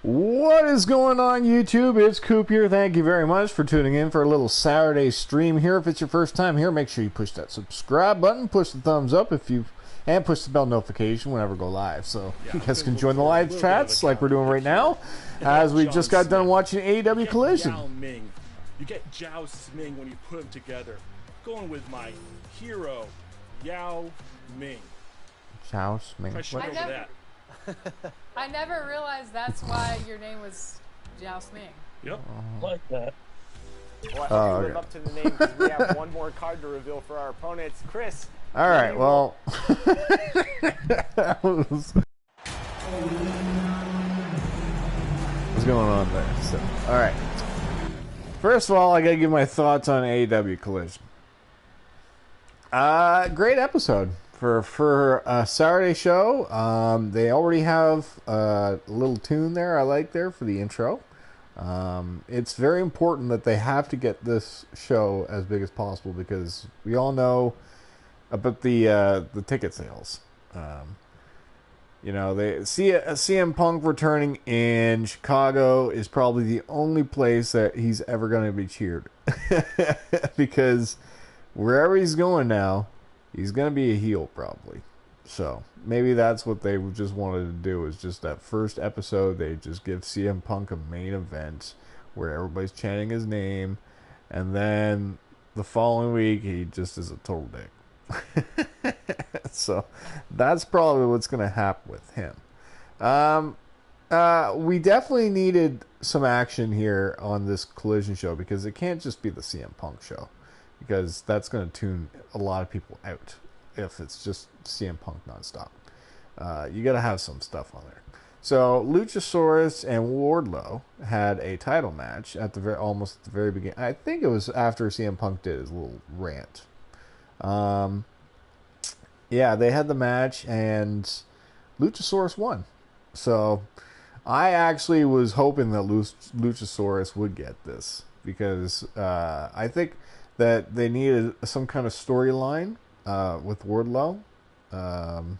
What is going on, YouTube? It's Coop here. Thank you very much for tuning in for a little Saturday stream here. If it's your first time here, make sure you push that subscribe button, push the thumbs up and push the bell notification whenever we go live. So you guys can join the live chats like we're doing right now, as we just got done watching AEW Collision. You get Yao Ming when you put them together. Going with my hero, Yao Ming. Yao Ming. I never realized that's why your name was Yao Ming. Yep. Like that. Well, I hope you live up to the name because we have one more card to reveal for our opponents. Chris. All right, well. What's going on there? So, all right. First of all, I got to give my thoughts on AEW Collision. Great episode. For a Saturday show, they already have a little tune there I like there for the intro. It's very important that they have to get this show as big as possible because we all know about the ticket sales. You know, they see CM Punk returning in Chicago is probably the only place that he's ever going to be cheered because wherever he's going now, he's going to be a heel probably. So maybe that's what they just wanted to do, is just that first episode, they just give CM Punk a main event where everybody's chanting his name. And then the following week, he just is a total dick. So that's probably what's going to happen with him. We definitely needed some action here on this Collision show because it can't just be the CM Punk show, because that's going to tune a lot of people out if it's just CM Punk nonstop. You got to have some stuff on there. So Luchasaurus and Wardlow had a title match at the almost at the very beginning. I think it was after CM Punk did his little rant. Yeah, they had the match and Luchasaurus won. So I actually was hoping that Luchasaurus would get this because I think that they needed some kind of storyline with Wardlow. You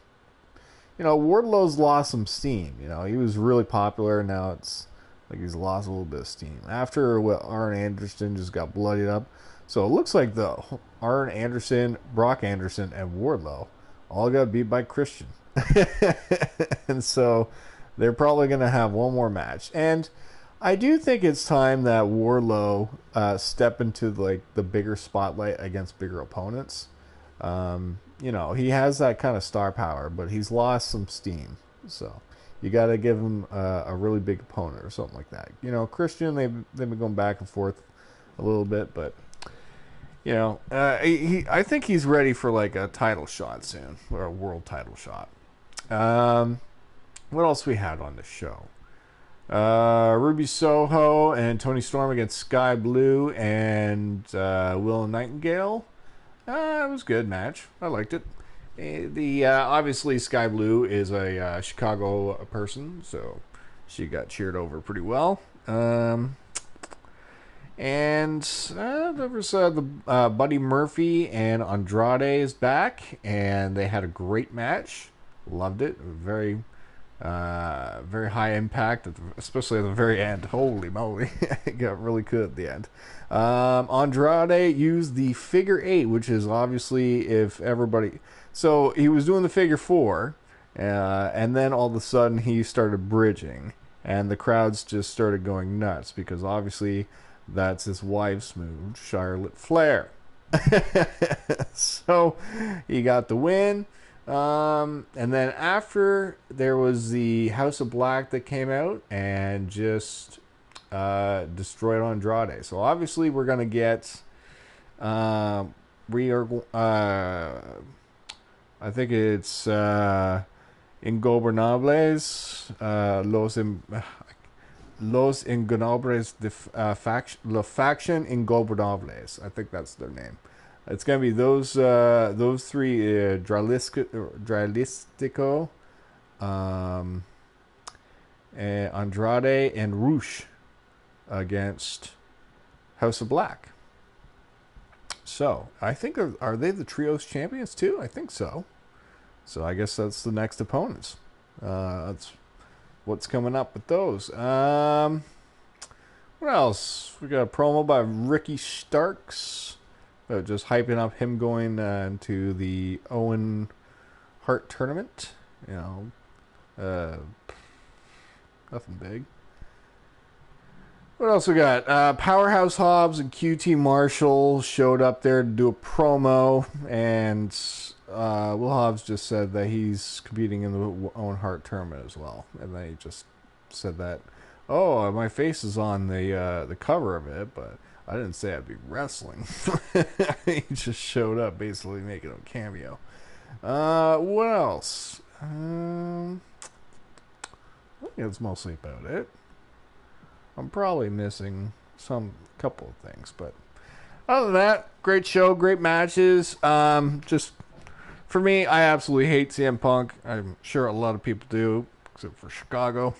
know, Wardlow's lost some steam. You know, he was really popular. Now it's like he's lost a little bit of steam. After what Arn Anderson just got bloodied up. So it looks like the Arn Anderson, Brock Anderson, and Wardlow all got beat by Christian. And so they're probably going to have one more match. And I do think it's time that Wardlow step into like the bigger spotlight against bigger opponents. You know, he has that kind of star power, but he's lost some steam. So you got to give him a really big opponent or something like that. You know, Christian, they've been going back and forth a little bit, but you know, I think he's ready for like a title shot soon, or a world title shot. What else we had on the show? Ruby Soho and Tony Storm against Sky Blue and Will Nightingale. It was a good match. I liked it. Obviously Sky Blue is a Chicago person, so she got cheered over pretty well. And there was Buddy Murphy and Andrade is back, and they had a great match. Loved it. Very high impact, especially at the very end. Holy moly. It got really good at the end. Andrade used the figure 8, which is obviously if everybody... So he was doing the figure 4, and then all of a sudden he started bridging, and the crowds just started going nuts, because obviously that's his wife's move, Charlotte Flair. So he got the win. And then after, there was the House of Black that came out and just destroyed Andrade. So obviously we're going to get I think it's Ingobernables, Los Ingobernables, La Faction Ingobernables. I think that's their name. It's going to be those three, Dralistico, Andrade, and Roosh against House of Black. So, I think, are they the Trios champions too? I think so. So, I guess that's the next opponents. We'll what's coming up with those. What else? We got a promo by Ricky Starks. Just hyping up him going into the Owen Hart tournament. You know, nothing big. What else we got? Powerhouse Hobbs and QT Marshall showed up there to do a promo, and Will Hobbs just said that he's competing in the Owen Hart tournament as well, and they just said that, oh, my face is on the cover of it, but I didn't say I'd be wrestling. He just showed up, basically making a cameo. What else? I think that's mostly about it. I'm probably missing couple of things, but other than that, great show, great matches. Just for me, I absolutely hate CM Punk. I'm sure a lot of people do, except for Chicago.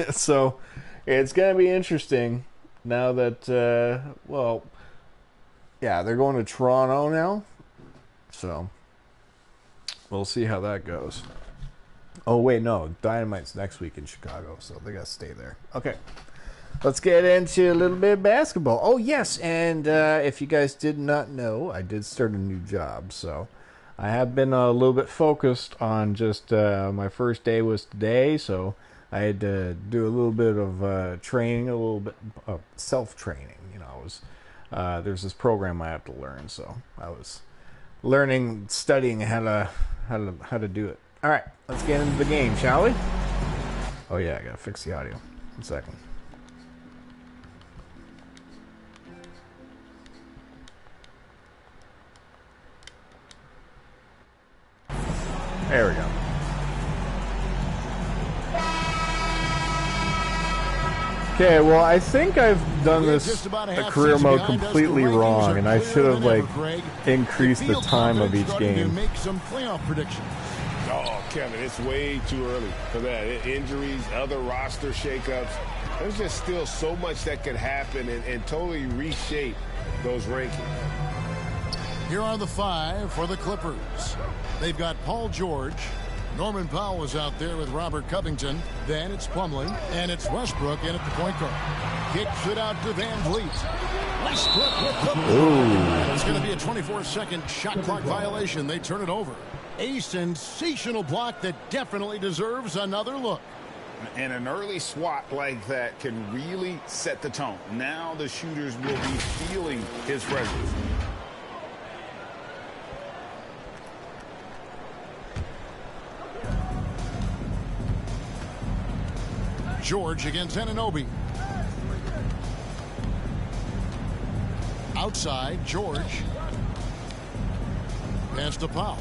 So it's gonna be interesting now that they're going to Toronto now. So we'll see how that goes. Oh wait, no, Dynamite's next week in Chicago, so they gotta stay there. Okay. Let's get into a little bit of basketball. Oh, yes, and if you guys did not know, I did start a new job, so I have been a little bit focused on just my first day was today, so I had to do a little bit of training, a little bit of self-training. You know, there's this program I have to learn, so I was studying how to do it. All right, let's get into the game, shall we? Oh yeah, I gotta fix the audio. 1 second. There we go. Okay, well, I think I've done this career mode completely wrong, and I should have increased the time of each game. Make some playoff predictions. Oh, Kevin, it's way too early for that. Injuries, other roster shakeups. There's just still so much that could happen and totally reshape those rankings. Here are the 5 for the Clippers. They've got Paul George. Norman Powell is out there with Robert Covington. Then it's Plumlee, and it's Westbrook in at the point guard. Kicks it out to Van Vliet. Westbrook with the ball. It's going to be a 24-second shot clock violation. They turn it over. A sensational block that definitely deserves another look. And an early swat like that can really set the tone. Now the shooters will be feeling his presence. George against Anunoby. Outside, George. Pass to Powell.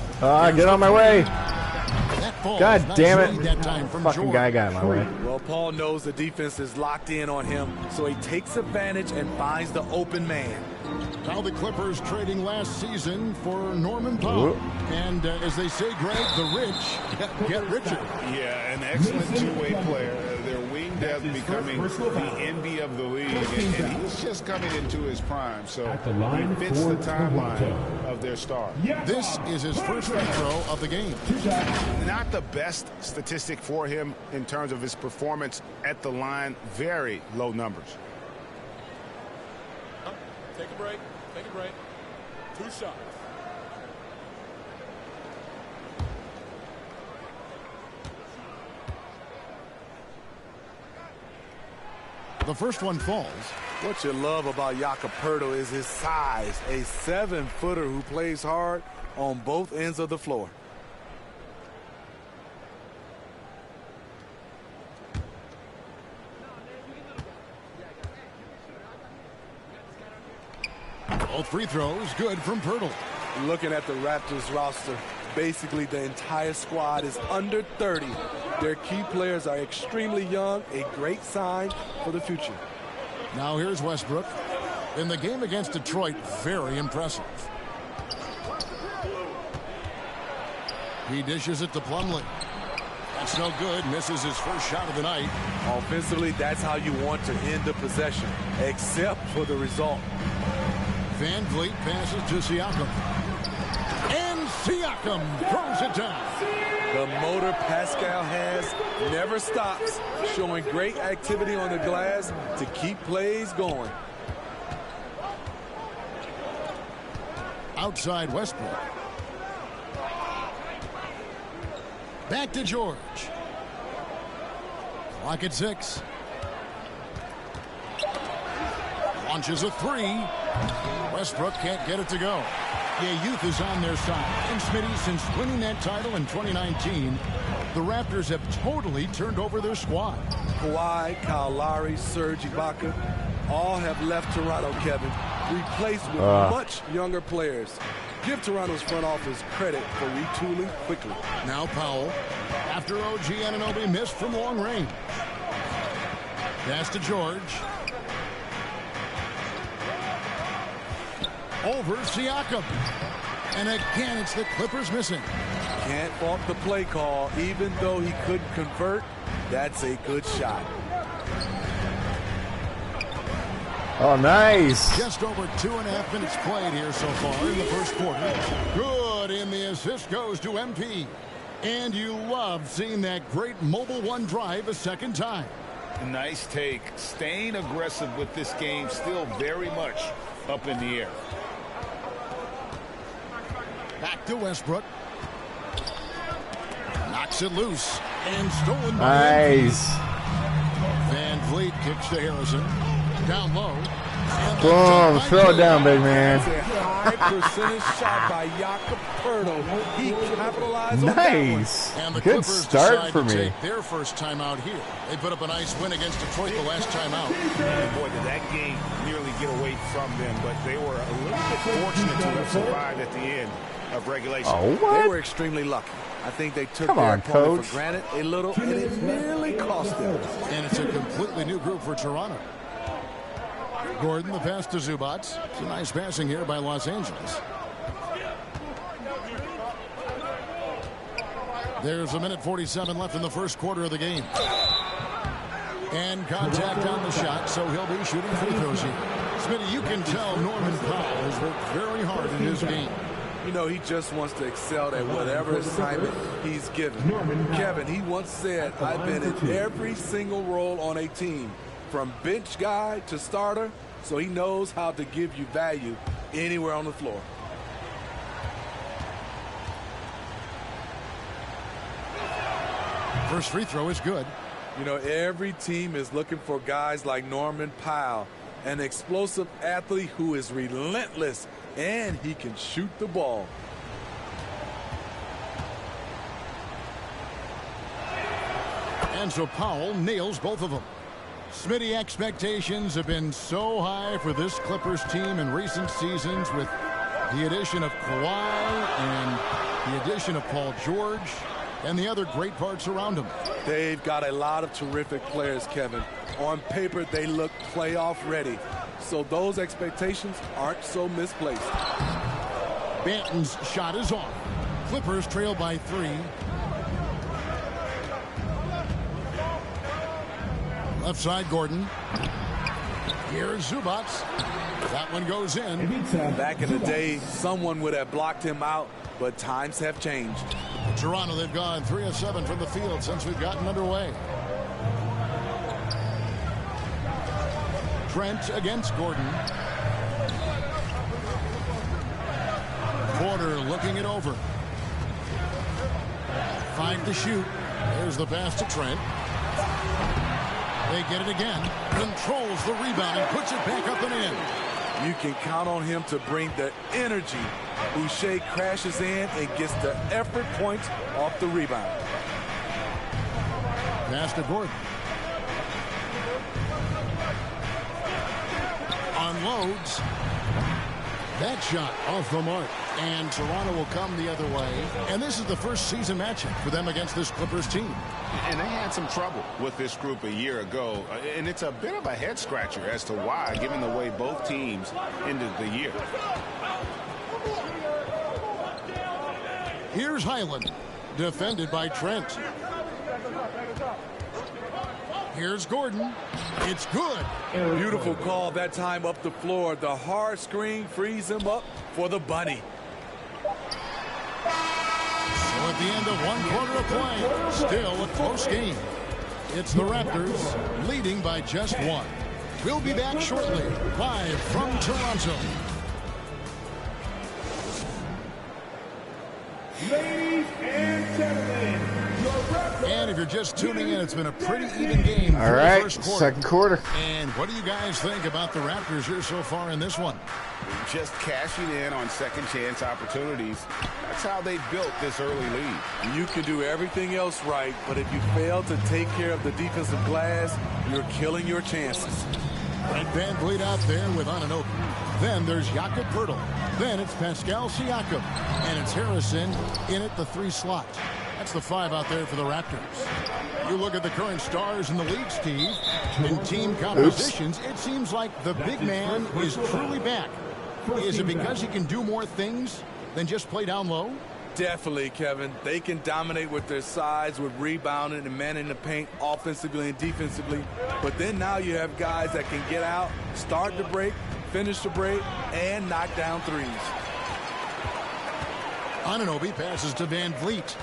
Get on my way. God damn it. That time from Fucking George. guy got in my way. Well, Paul knows the defense is locked in on him, so he takes advantage and finds the open man. Now the Clippers trading last season for Norman Powell. And as they say, Greg, the rich get richer. Yeah, an excellent two-way player. Their wing depth becoming the envy of the league. And he's just coming into his prime. So he fits the timeline of their star. This is his first free throw of the game. Not the best statistic for him in terms of his performance at the line. Very low numbers. Take a break. Take a break. 2 shots. The first one falls. What you love about Jakob Poeltl is his size, a 7-footer who plays hard on both ends of the floor. All free throws good from Poeltl. Looking at the Raptors roster, basically the entire squad is under 30. Their key players are extremely young, a great sign for the future. Now here's Westbrook. In the game against Detroit, very impressive. He dishes it to Plumlee. That's no good. Misses his first shot of the night. Offensively, that's how you want to end the possession, except for the result. Van Vliet passes to Siakam. And Siakam throws it down. The motor Pascal has never stops, showing great activity on the glass to keep plays going. Outside Westbrook. Back to George. Clock at 6. Launches a 3. Westbrook can't get it to go. Yeah, youth is on their side. And Smitty, since winning that title in 2019, the Raptors have totally turned over their squad. Kawhi, Kyle Lowry, Serge Ibaka, all have left Toronto, Kevin, replaced with much younger players. Give Toronto's front office credit for retooling quickly. Now Powell, after OG Anunoby missed from long range. Pass to George. Over Siakam. And again, it's the Clippers missing. Can't fault the play call. Even though he couldn't convert, that's a good shot. Oh, nice. Just over 2.5 minutes played here so far in the first quarter. Good, and the assist goes to MP. And you love seeing that great mobile one drive a second time. Nice take. Staying aggressive with this game, still very much up in the air. Back to Westbrook. Knocks it loose. And stolen by Nice. Van Vliet kicks to Harrison. Down low. Boom. Throw it down, big man. It's a high percentage shot by Jakob Poeltl. He capitalized on that one. Nice. And the Good Clippers start decide for to me. take their first time out here. They put up a nice win against Detroit the last time out. Boy, did that game nearly get away from them, but they were a little bit fortunate to have survived at the end of regulation. Oh, They what? were extremely lucky. I think they took Come their on, opponent Coach. for granted a little, and it nearly cost them. And it's a completely new group for Toronto. Gordon, the pass to Zubac. It's a nice passing here by Los Angeles. There's 1:47 left in the first quarter of the game. And contact on the shot, so he'll be shooting free throws here. Smitty, you can tell Norman Powell has worked very hard in his game. You know, he just wants to excel at whatever assignment he's given. Kevin, he once said, I've been in every single role on a team, from bench guy to starter, so he knows how to give you value anywhere on the floor. First free throw is good. You know, every team is looking for guys like Norman Powell, an explosive athlete who is relentless, and he can shoot the ball. And so Powell nails both of them. Smitty, expectations have been so high for this Clippers team in recent seasons with the addition of Kawhi and the addition of Paul George and the other great parts around him. They've got a lot of terrific players, Kevin. On paper, they look playoff ready. So those expectations aren't so misplaced. Banton's shot is off. Clippers trail by 3. Left side, Gordon. Here's Zubac. That one goes in. Back in the day, someone would have blocked him out, but times have changed. Toronto, they've gone 3 of 7 from the field since we've gotten underway. Trent against Gordon. Porter looking it over. 5 to shoot. There's the pass to Trent. They get it again. Controls the rebound and puts it back up and in. You can count on him to bring the energy. Boucher crashes in and gets the effort points off the rebound. Pass to Gordon. Unloads. That shot off the mark. And Toronto will come the other way. And this is the first season matchup for them against this Clippers team. And they had some trouble with this group a year ago. And it's a bit of a head scratcher as to why, given the way both teams ended the year. Here's Highland, defended by Trent. Here's Gordon. It's good. Beautiful call that time up the floor. The hard screen frees him up for the bunny. the end of one quarter of play. Still a close game. It's the Raptors leading by just one. We'll be back shortly, live from Toronto. Ladies and gentlemen, and if you're just tuning in, it's been a pretty even game. All right, the first quarter. Second quarter. And what do you guys think about the Raptors here so far in this one? Just cashing in on second chance opportunities. That's how they built this early lead. You can do everything else right, but if you fail to take care of the defensive glass, you're killing your chances. Van Vliet out there with Anunoby. Then there's Jakob Poeltl. Then it's Pascal Siakam. And it's Harrison in at the 3 slot. That's the 5 out there for the Raptors. You look at the current stars in the league, Steve. In team compositions, it seems like the big man is truly back. Is it because he can do more things than just play down low? Definitely, Kevin. They can dominate with their size, with rebounding and manning the paint offensively and defensively. But then now you have guys that can get out, start the break, finish the break, and knock down threes. Anunoby passes to Van Vliet.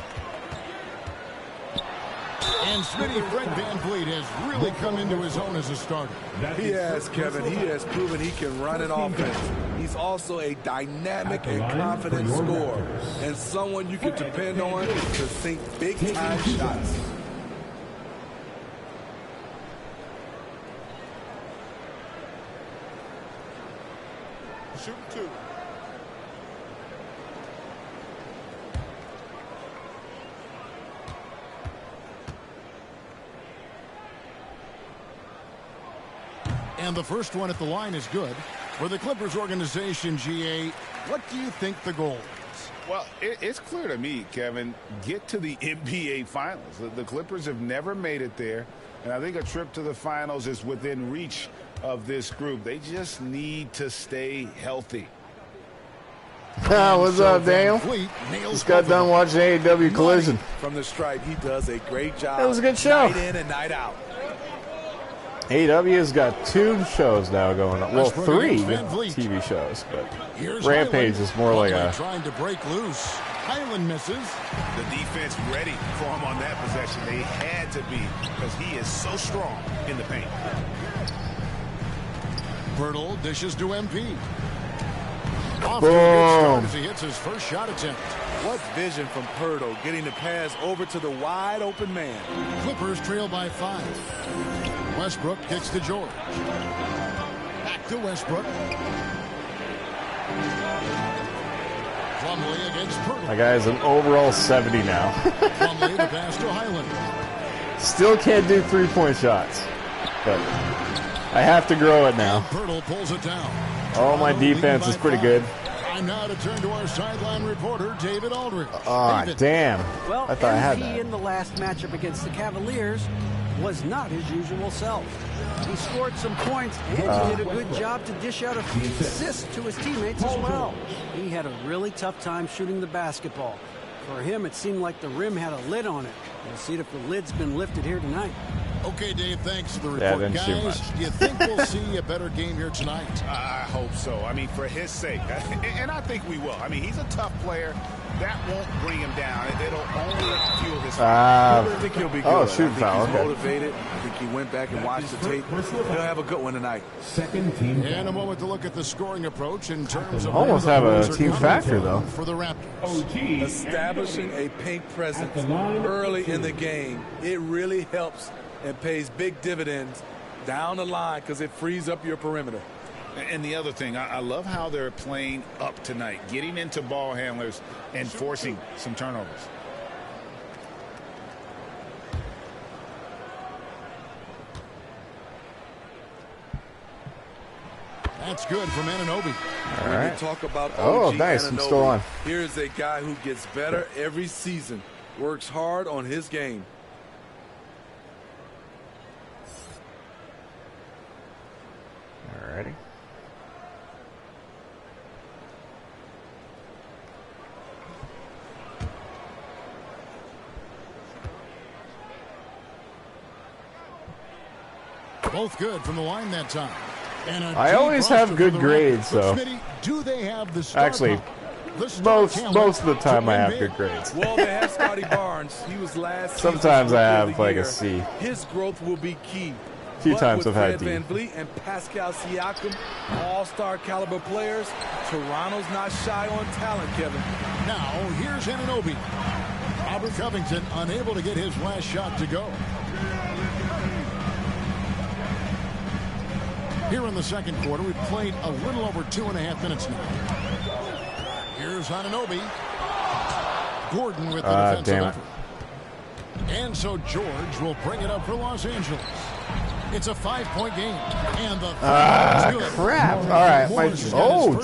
And Smitty, Fred Van Vliet has really come into his own as a starter. He has, Kevin. He has proven he can run an offense. He's also a dynamic and confident scorer and someone you can depend on to sink big-time shots. Shoot 2. And the first one at the line is good. For the Clippers organization, GA, what do you think the goal is? Well, it's clear to me, Kevin, get to the NBA Finals. The Clippers have never made it there, and I think a trip to the Finals is within reach of this group. They just need to stay healthy. What's up, Daniel? Just got done watching AEW Collision. From the stripe, he does a great job. That was a good show. Night in and night out. AEW has got 2 shows now going on. Well, 3 TV shows, but Rampage is more like a... Trying to break loose. Highland misses. The defense ready for him on that possession. They had to be because he is so strong in the paint. Poeltl dishes to MP. Off to a good start as he hits his first shot attempt. What vision from Poeltl, getting the pass over to the wide open man. Clippers trail by 5. Westbrook kicks to George. Back to Westbrook. Plumlee against Poeltl. My guy's an overall 70 now. Plumlee the pass to Highland. Still can't do 3-point shots, but I have to grow it now. Poeltl pulls it down. Oh, my defense is pretty good. Time now to turn to our sideline reporter, David Aldridge. Oh, damn. Well, I thought I had MP that. in the last matchup against the Cavaliers was not his usual self. He scored some points, and he did a good job to dish out a few assists to his teammates as well. He had a really tough time shooting the basketball. For him, it seemed like the rim had a lid on it. We'll see if the lid's been lifted here tonight. Okay, Dave, thanks for the report. Guys, do you think we'll see a better game here tonight? I hope so. I mean, for his sake. And I think we will. I mean, he's a tough player. That won't bring him down. It'll only fuel his I think he'll be good. Oh, shoot foul. He's motivated. I think he went back and watched the tape. He'll have a good one tonight. Second team. And a moment to look at the scoring approach in terms of almost have a team factor, though. For the Raptors. Establishing a paint presence early in the game, it really helps and pays big dividends down the line because it frees up your perimeter. And the other thing, I love how they're playing up tonight, getting into ball handlers and forcing some turnovers. That's good from Anunoby. All When right. you talk about OG Oh, nice. Anunoby, I'm still on. Here's a guy who gets better every season, works hard on his game. All righty. Both good from the line that time. And I always have good grades, so. Smitty, do they have the star Actually, power? Most of the time I have good grades. Well, they have Scotty Barnes. He was last. Sometimes I have like a C. His growth will be key. A few times I've had Fred D. Van Vliet and Pascal Siakam, all-star caliber players, Toronto's not shy on talent, Kevin. Now, here's Anunoby. Robert Covington unable to get his last shot to go. Here in the second quarter, we've played a little over 2.5 minutes now. Here's Anunoby. Gordon with the defensive effort. And so George will bring it up for Los Angeles. It's a 5-point game, and the good. Crap! All right,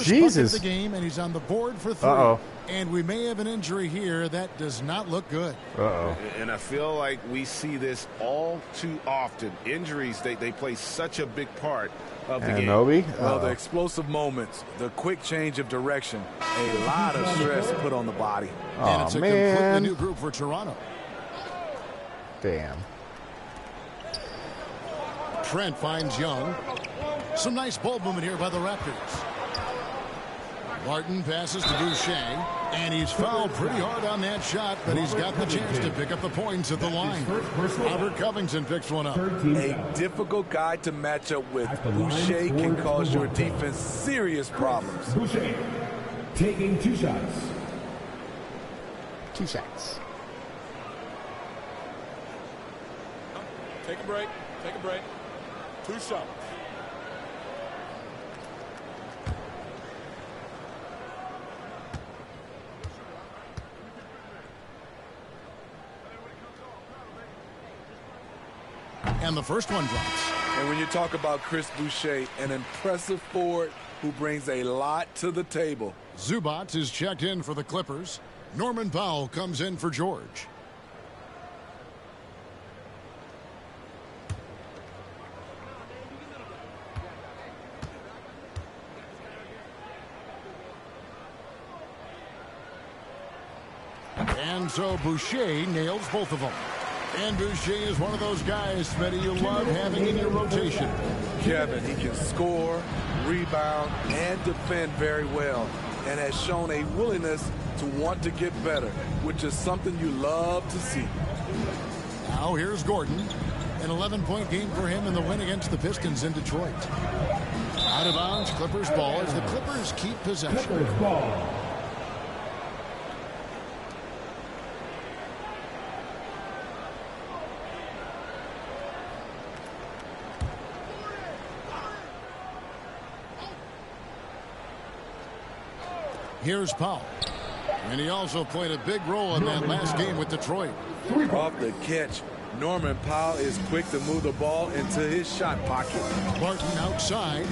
Jesus! The game, and he's on the board for 3. And we may have an injury here that does not look good. And I feel like we see this all too often. Injuries, they play such a big part of the game. Well, the explosive moments, the quick change of direction, a lot of stress put on the body. And it's a completely new group for Toronto. Damn. Trent finds Young. Some nice ball movement here by the Raptors. Martin passes to Boucher, and he's fouled pretty hard on that shot, but he's got the chance to pick up the points at the line. Robert Covington picks one up. A difficult guy to match up with. Boucher can cause your defense serious problems. Boucher taking 2 shots. 2 shots. Take a break. Take a break. 2 shots. And the first one drops. And when you talk about Chris Boucher, an impressive forward who brings a lot to the table. Zubac is checked in for the Clippers. Norman Powell comes in for George. And so Boucher nails both of them. And Boucher is one of those guys, Smitty, you love having in your rotation. Kevin, he can score, rebound, and defend very well, and has shown a willingness to want to get better, which is something you love to see. Now here's Gordon. An 11-point game for him in the win against the Pistons in Detroit. Out of bounds, Clippers ball as the Clippers keep possession. Clippers ball. Here's Powell. And he also played a big role in that last game with Detroit. Off the catch, Norman Powell is quick to move the ball into his shot pocket. Barton outside.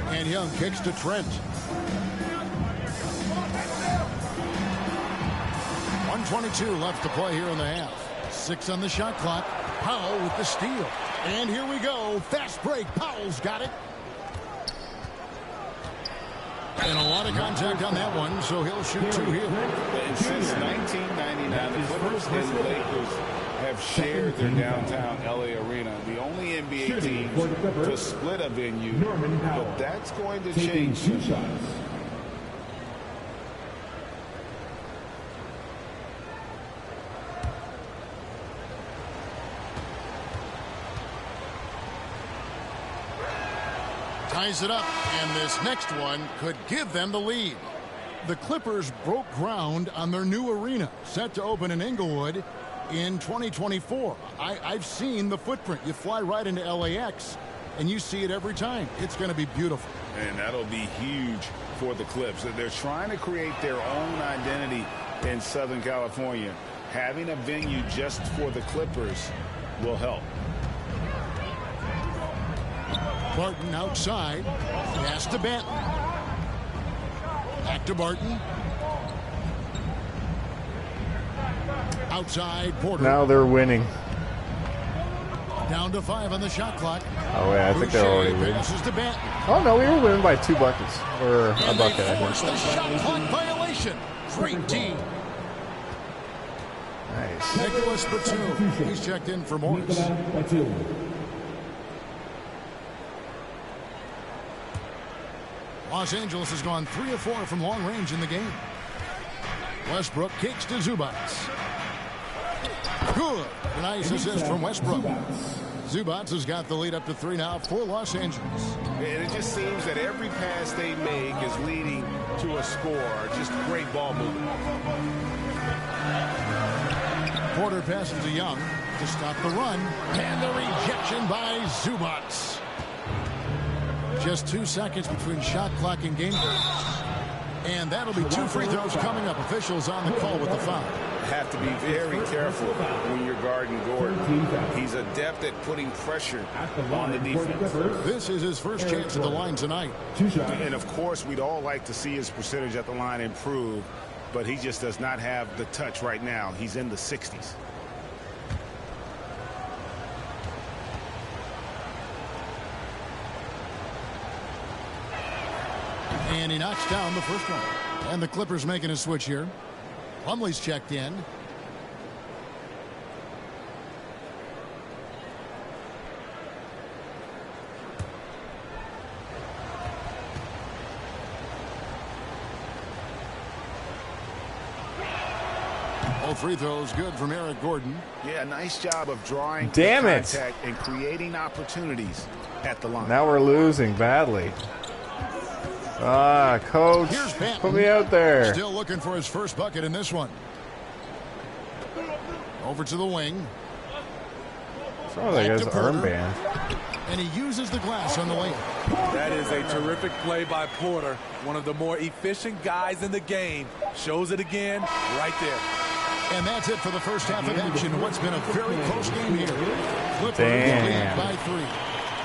And Young kicks to Trent. 1:22 left to play here in the half. 6 on the shot clock. Powell with the steal. And here we go. Fast break. Powell's got it. And a lot of contact on that one, so he'll shoot 2 here. And since 1999, the Clippers and the Lakers have shared their downtown LA arena. The only NBA team to split a venue, but that's going to change. 2 shots. Ties it up, and this next one could give them the lead. The Clippers broke ground on their new arena, set to open in Inglewood in 2024. I've seen the footprint. You fly right into LAX, and you see it every time. It's going to be beautiful. And that'll be huge for the Clips. They're trying to create their own identity in Southern California. Having a venue just for the Clippers will help. Barton outside. Pass to Benton. Back to Barton. Outside, Porter. Now they're winning. Down to 5 on the shot clock. Oh, yeah, I think they're already winning. Passes to Benton. Oh, no, we were winning by 2 buckets. Or a bucket, I force think. the shot clock violation. Great team. Nice. Nicholas Batum. He's checked in for Morris. Los Angeles has gone 3 of 4 from long range in the game. Westbrook kicks to Zubats. Good. Nice assist from Westbrook. Zubats has got the lead up to 3 now for Los Angeles. And it just seems that every pass they make is leading to a score. Just great ball movement. Porter passes to Young to stop the run. And the rejection by Zubats. Just 2 seconds between shot clock and game break. And that'll be 2 free throws coming up. Officials on the call with the foul. Have to be very careful when you're guarding Gordon. He's adept at putting pressure on the defense. This is his first chance at the line tonight. And of course, we'd all like to see his percentage at the line improve, but he just does not have the touch right now. He's in the 60s. And he knocks down the first one. And the Clippers making a switch here. Plumlee's checked in. All free throws good from Eric Gordon. Yeah, nice job of drawing contact and creating opportunities at the line. Now we're losing badly. Ah, coach, put me out there. Still looking for his first bucket in this one. Over to the wing. Some of that guy's armband. And he uses the glass on the lane. That is a terrific play by Porter. One of the more efficient guys in the game. Shows it again right there. And that's it for the first half of action. What's been a very close game here. Clippers lead by 3.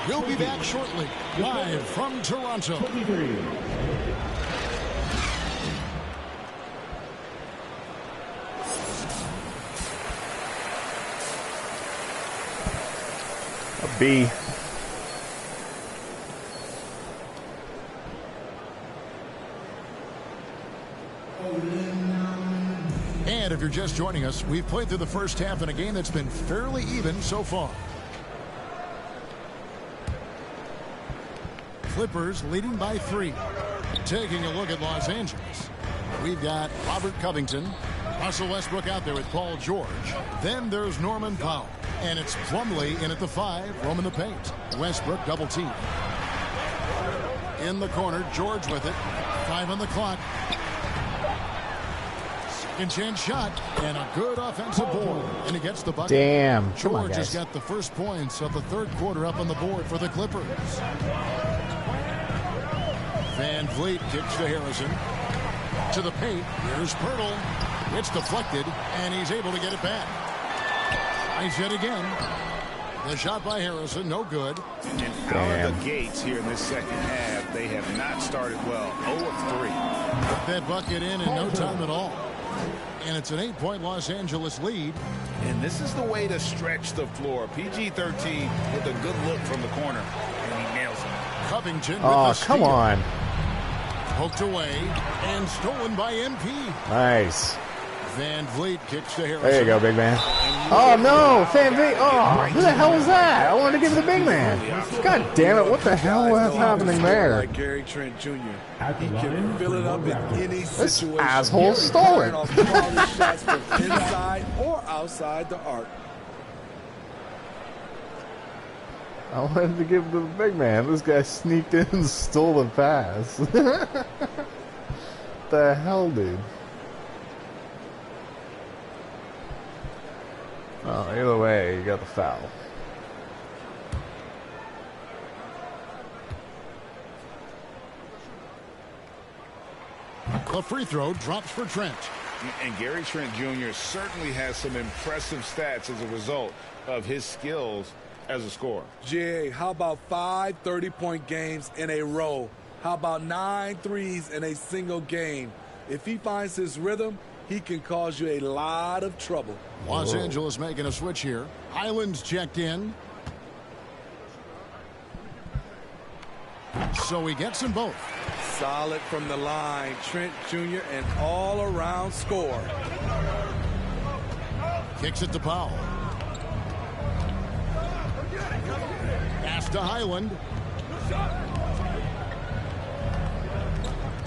We'll be back shortly, live from Toronto. A B. And if you're just joining us, we've played through the first half in a game that's been fairly even so far. Clippers leading by 3. Taking a look at Los Angeles. We've got Robert Covington, Russell Westbrook out there with Paul George. Then there's Norman Powell. And it's Plumlee in at the 5, roaming the paint. Westbrook double team. In the corner, George with it. 5 on the clock. Second chance shot. And a good offensive board. And he gets the bucket. Damn. George has got the first points of the third quarter up on the board for the Clippers. Van Vliet kicks to Harrison. To the paint. Here's Pirtle. It's deflected, and he's able to get it back. Nice hit again. The shot by Harrison, no good. And out of the gates here in this second half, they have not started well. 0 of 3. Put that bucket in no time at all. And it's an 8-point Los Angeles lead. And this is the way to stretch the floor. PG-13 with a good look from the corner, and he nails it. Covington with Oh, the steal. come on. Poked away and stolen by MP. Nice. Van Vliet kicks to Harrison. There you go, big man. Oh, no. Van Vliet. Oh, who the hell was that? I wanted to give it to the big man. God damn it. What the hell was happening there? Like Gary Trent Jr. He can fill it up in any This situation. asshole stole it. Off quality shots from inside or outside the arc. I wanted to give it to the big man. This guy sneaked in and stole the pass. The hell, dude? Oh, either way, you got the foul. The free throw drops for Trent. And Gary Trent Jr. certainly has some impressive stats as a result of his skills as a scorer. Jay, how about 5 30-point games in a row? How about 9 threes in a single game? If he finds his rhythm, he can cause you a lot of trouble. Los Angeles making a switch here. Highland's checked in. So he gets them both. Solid from the line. Trent Jr. an all-around scorer. Kicks it to Powell. Pass to Highland.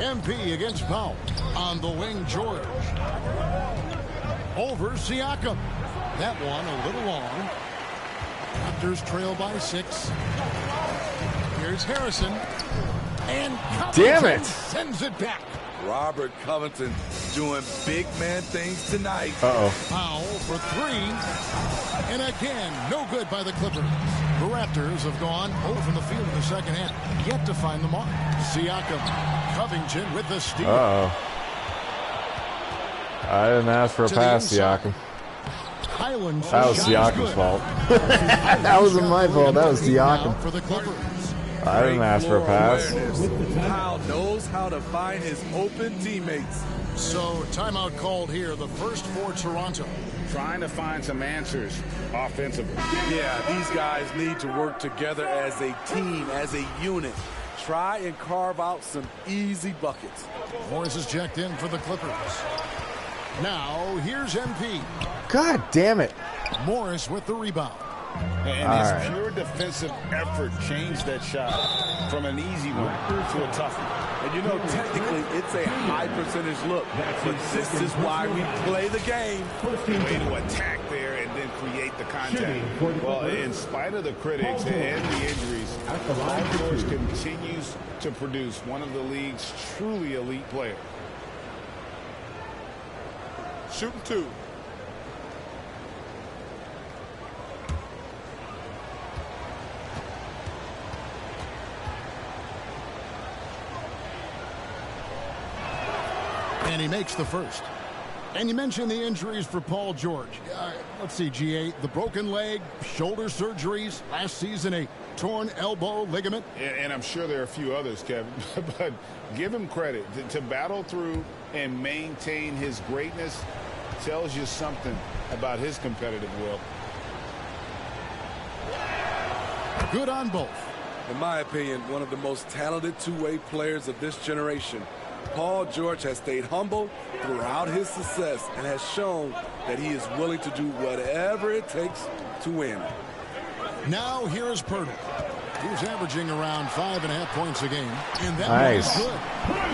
MP against Powell. On the wing, George. Over Siakam. That one a little long. Raptors trail by 6. Here's Harrison. And Damn it! Sends it back. Robert Covington doing big man things tonight. Uh-oh. Powell for 3. And again, no good by the Clippers. The Raptors have gone 0 from the field in the second half. Yet to find the mark. Siakam. Covington with the steal. Uh-oh. I didn't ask for a pass, Siakam. That was Siakam's fault. That wasn't my fault. That was Siakam. For the Clippers. I didn't ask for a pass. Powell knows how to find his open teammates. So, timeout called here, the first for Toronto. Trying to find some answers offensively. Yeah, these guys need to work together as a team, as a unit. Try and carve out some easy buckets. Morris is checked in for the Clippers. Now, here's MP. God damn it. Morris with the rebound. And his pure defensive effort changed that shot from an easy one to a tough one. And you know, technically, it's a high percentage look. But this is why we play the game. Way to attack there and then create the contact. Well, in spite of the critics and the injuries, Paul George continues to produce one of the league's truly elite players. Shooting 2. And he makes the first. And you mentioned the injuries for Paul George. Let's see, GA, the broken leg, shoulder surgeries, last season a torn elbow ligament. And I'm sure there are a few others, Kevin, but give him credit. To battle through and maintain his greatness tells you something about his competitive will. Good on both. In my opinion, one of the most talented two-way players of this generation. Paul George has stayed humble throughout his success and has shown that he is willing to do whatever it takes to win. Now here's Pirtle. He's averaging around 5.5 points a game. And that nice. one is good.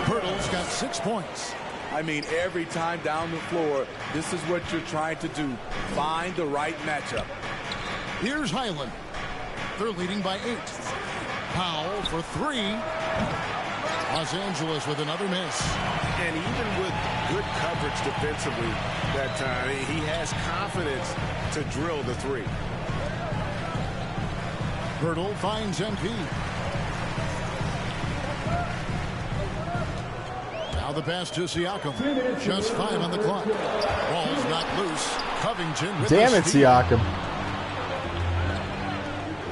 Pirtle's got 6 points. I mean, every time down the floor, this is what you're trying to do. Find the right matchup. Here's Highland. They're leading by 8. Powell for 3. Los Angeles with another miss. And even with good coverage defensively that time, he has confidence to drill the 3. Pirtle finds MP. Now the pass to Siakam. Just 5 on the clock. Ball's not loose. Covington with Damn it, Siakam.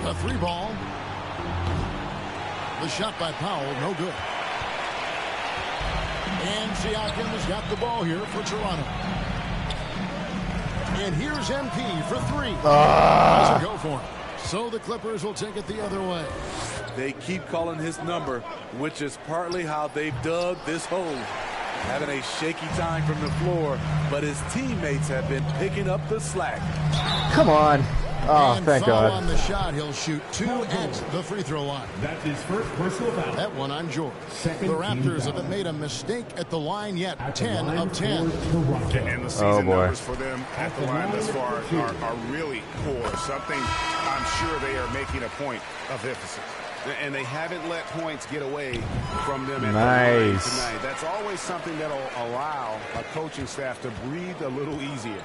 The 3 ball. The shot by Powell, no good. And Siakam has got the ball here for Toronto. And here's MP for 3. Doesn't go for him. So the Clippers will take it the other way. They keep calling his number, which is partly how they've dug this hole. Having a shaky time from the floor, but his teammates have been picking up the slack. Come on. Oh, and thank foul God. On the shot, he'll shoot 2 at the free throw line. That's his first personal foul. That one on George. Second The Raptors team haven't made a mistake at the line yet. At 10 line of 10. And the season numbers for them at the line thus far are really poor. Something I'm sure they are making a point of emphasis. And they haven't let points get away from them at the line tonight. That's always something that will allow a coaching staff to breathe a little easier.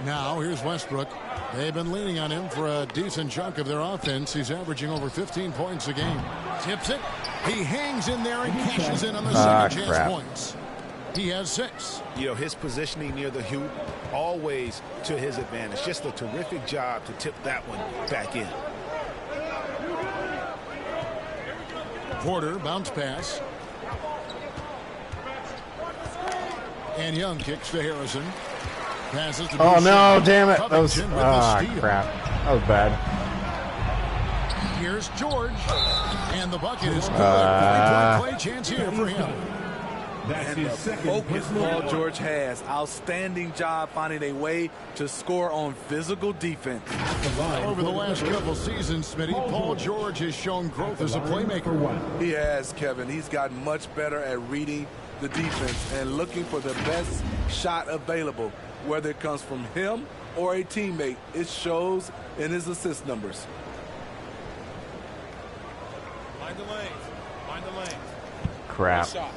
Now here's Westbrook. They've been leaning on him for a decent chunk of their offense. He's averaging over 15 points a game. Tips it. He hangs in there and cashes in on the second chance points. He has 6. You know, his positioning near the hoop, always to his advantage. Just a terrific job to tip that one back in. Porter, bounce pass. And Young kicks to Harrison. Passes to Oh, no, damn it. That was, Covington with ah, the steal. crap. That was bad. Here's George. And the bucket is good. 3-point play chance here for him. That's And the his second focus personal Paul foul. George has. Outstanding job finding a way to score on physical defense. Over the last couple seasons, Smitty, Paul George has shown growth as a playmaker. He has, Kevin. He's gotten much better at reading the defense and looking for the best shot available, whether it comes from him or a teammate. It shows in his assist numbers. Find the lanes. Find the lanes. Crap. Good shot.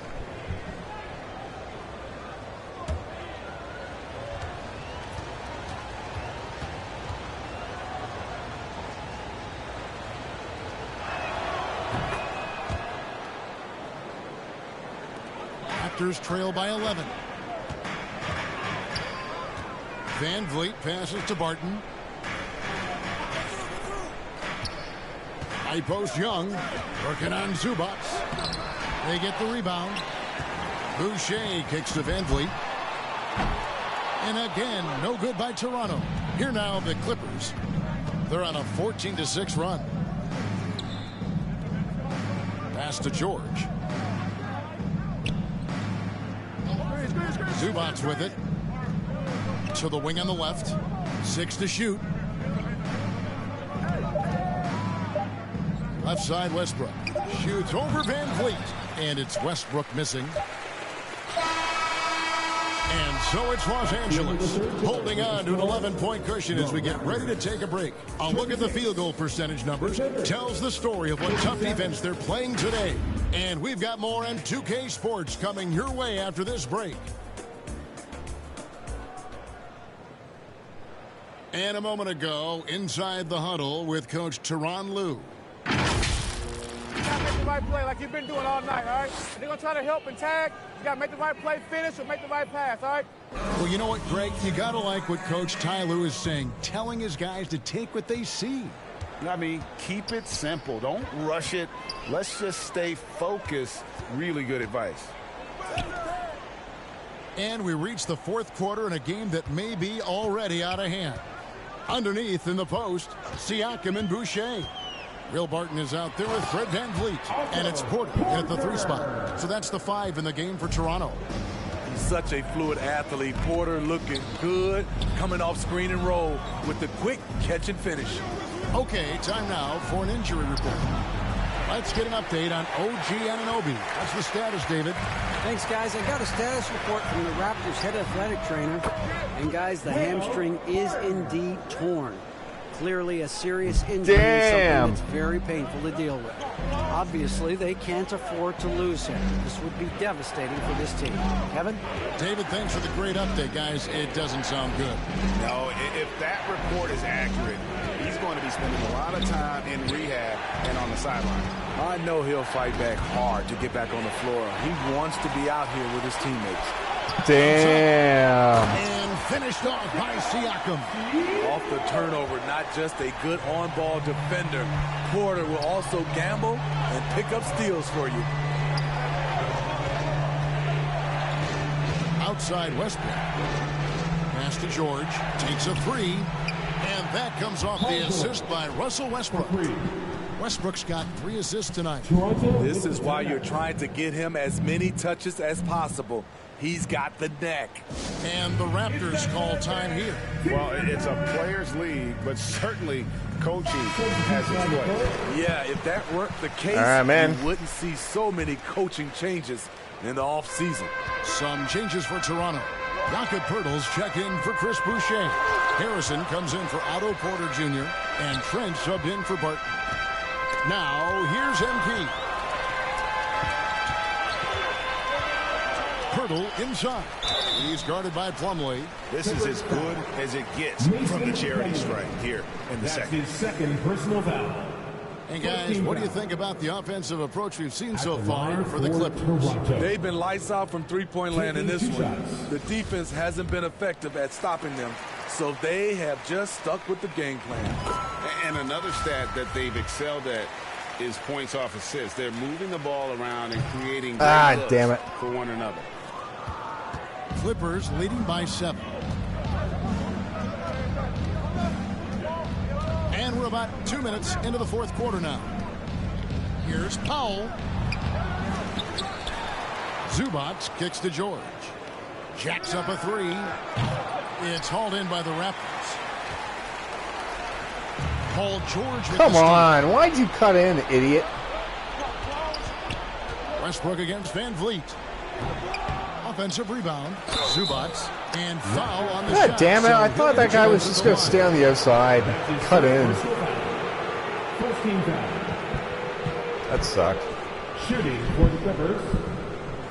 Raptors trail by 11. Van Vliet passes to Barton. High post Young. Working on Zubats. They get the rebound. Boucher kicks to Van Vliet. And again, no good by Toronto. Here now the Clippers. They're on a 14-6 run. Pass to George. Zubats with it. To the wing on the left. 6 to shoot. Left side Westbrook. Shoots over Van Vliet. And it's Westbrook missing. And so it's Los Angeles holding on to an 11-point cushion as we get ready to take a break. A look at the field goal percentage numbers tells the story of what tough defense they're playing today. And we've got more on 2K Sports coming your way after this break. And a moment ago, inside the huddle with Coach Tyronn Lue. You gotta make the right play like you've been doing all night, all right? They're gonna try to help and tag. You gotta make the right play, finish, or make the right pass, all right? Well, you know what, Greg? You gotta like what Coach Ty Lue is saying, telling his guys to take what they see. I mean, keep it simple. Don't rush it. Let's just stay focused. Really good advice. And we reach the fourth quarter in a game that may be already out of hand. Underneath in the post, Siakam and Boucher. Will Barton is out there with Fred Van Vliet. And it's Porter at the 3 spot. So that's the 5 in the game for Toronto. He's such a fluid athlete. Porter looking good, coming off screen and roll with the quick catch and finish. Okay, time now for an injury report. Let's get an update on OG Anunoby. That's the status, David. Thanks, guys. I got a status report from the Raptors head athletic trainer. And, guys, the hamstring is indeed torn. Clearly a serious injury, Damn. something that's very painful to deal with. Obviously, they can't afford to lose him. This would be devastating for this team. Kevin? David, thanks for the great update, guys. It doesn't sound good. No, if that report is accurate, he's going to be spending a lot of time in rehab and on the sideline. I know he'll fight back hard to get back on the floor. He wants to be out here with his teammates. Damn. And finished off by Siakam. Off the turnover, not just a good on-ball defender. Porter will also gamble and pick up steals for you. Outside Westbrook. Pass to George. Takes a 3. And that comes off the assist by Russell Westbrook. Westbrook's got 3 assists tonight. This is why you're trying to get him as many touches as possible. He's got the neck. And the Raptors call time here. Well, it's a players' league, but certainly coaching has its place. Yeah, if that weren't the case, All right, man. you wouldn't see so many coaching changes in the offseason. Some changes for Toronto. Jakob Poeltl's check in for Chris Boucher. Harrison comes in for Otto Porter Jr. And Trent subbed in for Barton. Now, here's MP. Poeltl inside. He's guarded by Plumlee. This is as good as it gets from the charity strike here in the That's second. his second personal foul. And guys, what do you think about the offensive approach we've seen so far for the Clippers? They've been lights out from three-point land in this one. The defense hasn't been effective at stopping them, so they have just stuck with the game plan. And another stat that they've excelled at is points off assists. They're moving the ball around and creating great damn it. for one another. Clippers leading by 7. And we're about 2 minutes into the fourth quarter now. Here's Powell. Zubats kicks to George. Jacks up a three. It's hauled in by the Raptors. Paul George with Come the steal. on. Why'd you cut in, idiot? Westbrook against Van Vliet. Offensive rebound. Zubats. And foul on the shot. God damn it. So I thought that guy was just going to stay on the outside. Cut in. First team foul. That sucked. Shooting for the Clippers,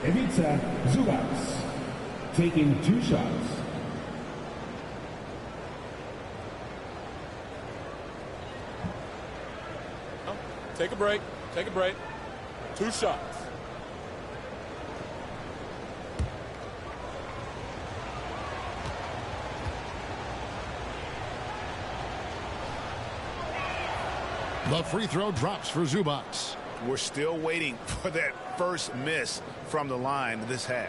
Ivica Zubats, taking 2 shots. Take a break. Take a break. 2 shots. The free throw drops for Zubats. We're still waiting for that first miss from the line this half.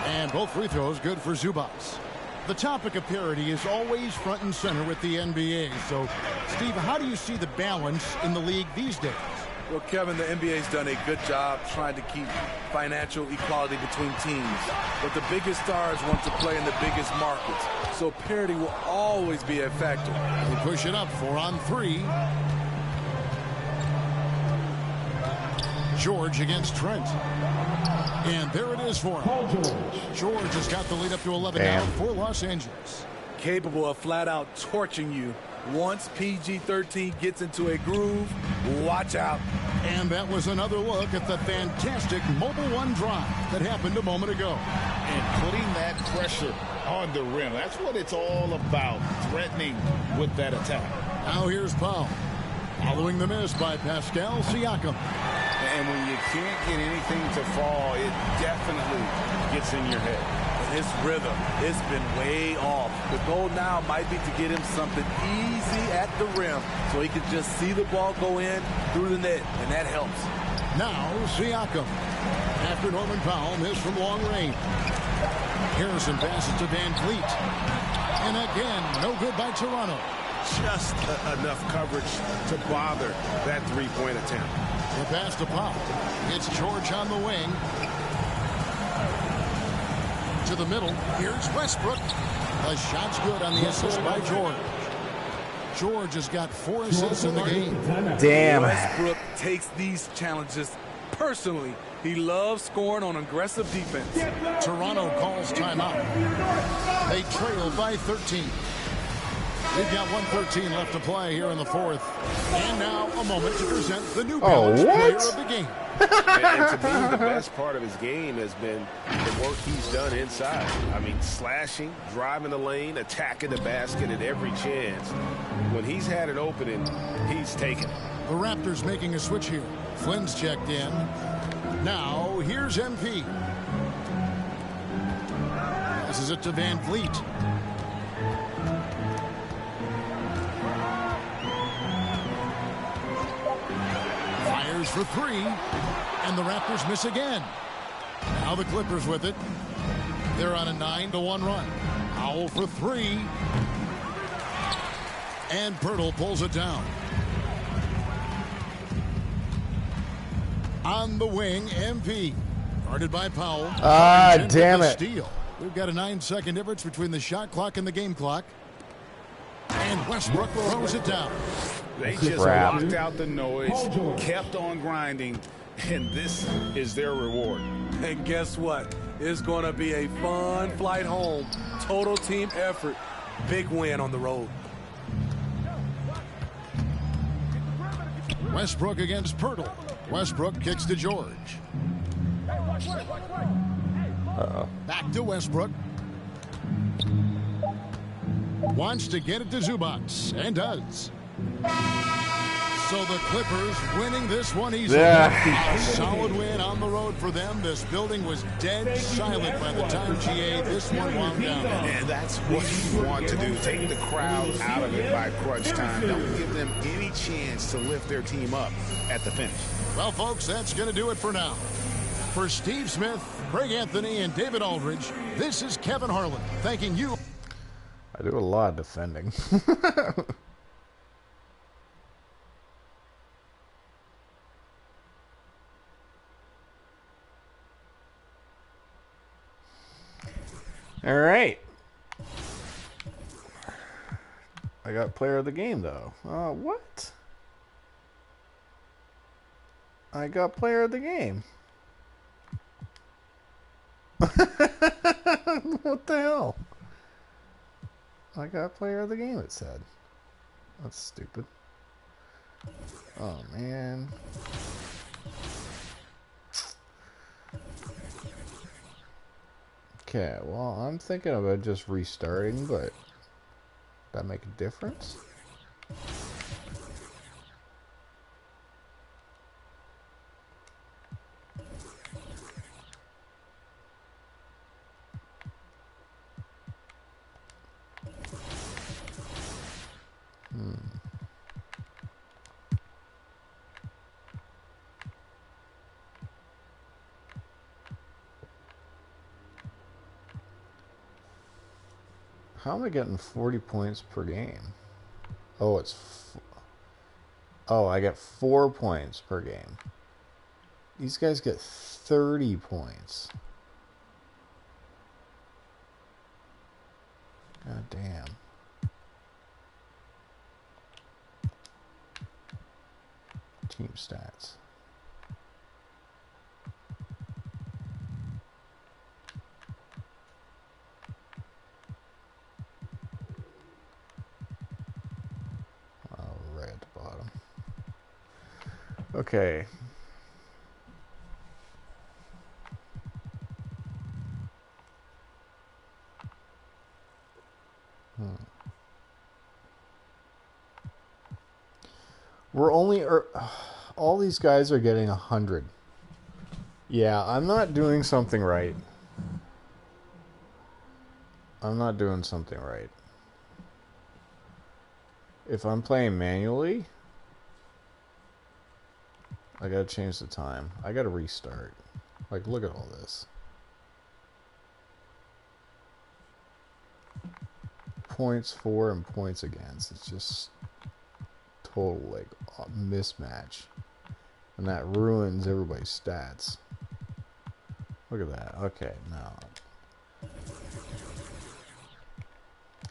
And both free throws good for Zubats. The topic of parity is always front and center with the NBA. So, Steve, how do you see the balance in the league these days? Well, Kevin, the NBA's done a good job trying to keep financial equality between teams. But the biggest stars want to play in the biggest markets. So parity will always be a factor. They push it up 4 on 3. George against Trent. And there it is for him. Paul George. George has got the lead up to 11 now for Los Angeles. Capable of flat out torching you. Once PG-13 gets into a groove, watch out. And that was another look at the fantastic Mobile One drive that happened a moment ago. And putting that pressure on the rim. That's what it's all about, threatening with that attack. Now here's Powell. Following the miss by Pascal Siakam. And when you can't get anything to fall, it definitely gets in your head. His rhythm, it's been way off. The goal now might be to get him something easy at the rim so he can just see the ball go in through the net, and that helps. Now Siakam. After Norman Powell missed from long range. Harrison passes to Van Vliet. And again, no good by Toronto. Just enough coverage to bother that three-point attempt. The pass to Powell. It's George on the wing. To the middle. Here's Westbrook. The shot's good on the assist by George. George has got 4 assists in the game. Damn. Westbrook takes these challenges personally. He loves scoring on aggressive defense. Toronto calls timeout. They trail by 13. They've got 1:13 left to play here in the fourth. And now a moment to present the new player of the game. And to me, the best part of his game has been the work he's done inside. I mean, slashing, driving the lane, attacking the basket at every chance. When he's had an opening, he's taken it. The Raptors making a switch here. Flynn's checked in. Now, here's MP. This is it to Van Vliet. Fires for 3. And the Raptors miss again. Now the Clippers with it. They're on a 9-1 run. Powell for 3. And Pirtle pulls it down. On the wing, MP. Guarded by Powell. Damn it. Steal. We've got a 9-second difference between the shot clock and the game clock. And Westbrook throws it down. They just blocked out the noise, kept on grinding, and this is their reward. And guess what? It's going to be a fun flight home. Total team effort. Big win on the road. Westbrook against Pirtle. Westbrook kicks to George. Back to Westbrook. Wants to get it to Zubats, and does. So the Clippers winning this one easily. Yeah. A solid win on the road for them. This building was dead silent by the time GA this one wound down. And that's what you want to do. Take the crowd out of it by crunch time. Don't give them any chance to lift their team up at the finish. Well, folks, that's going to do it for now. For Steve Smith, Craig Anthony, and David Aldridge, this is Kevin Harlan thanking you. I do a lot of defending. All right. I got player of the game, though. What? I got player of the game. What the hell? I got player of the game, it said. That's stupid. Oh, man. Okay, well, I'm thinking about just restarting, but that make a difference? How am I getting 40 points per game? Oh, I get 4 points per game. These guys get 30 points. God damn. Team stats. Right at the bottom. Okay. We're only... all these guys are getting 100. Yeah, I'm not doing something right. I'm not doing something right. If I'm playing manually, I gotta change the time. I gotta restart. Like, look at all this. Points for and points against. It's just total, like, mismatch. And that ruins everybody's stats. Look at that. Okay, no.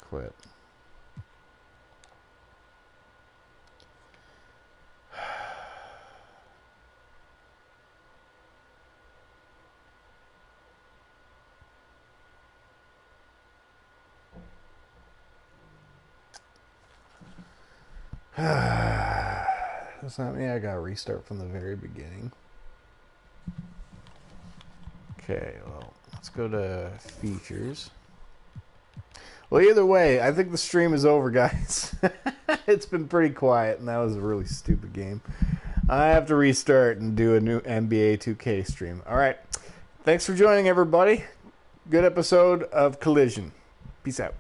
Quit. Does that mean I gotta restart from the very beginning? Okay, well, let's go to features. Well, either way, I think the stream is over, guys. It's been pretty quiet, and that was a really stupid game. I have to restart and do a new NBA 2K stream. All right. Thanks for joining, everybody. Good episode of Collision. Peace out.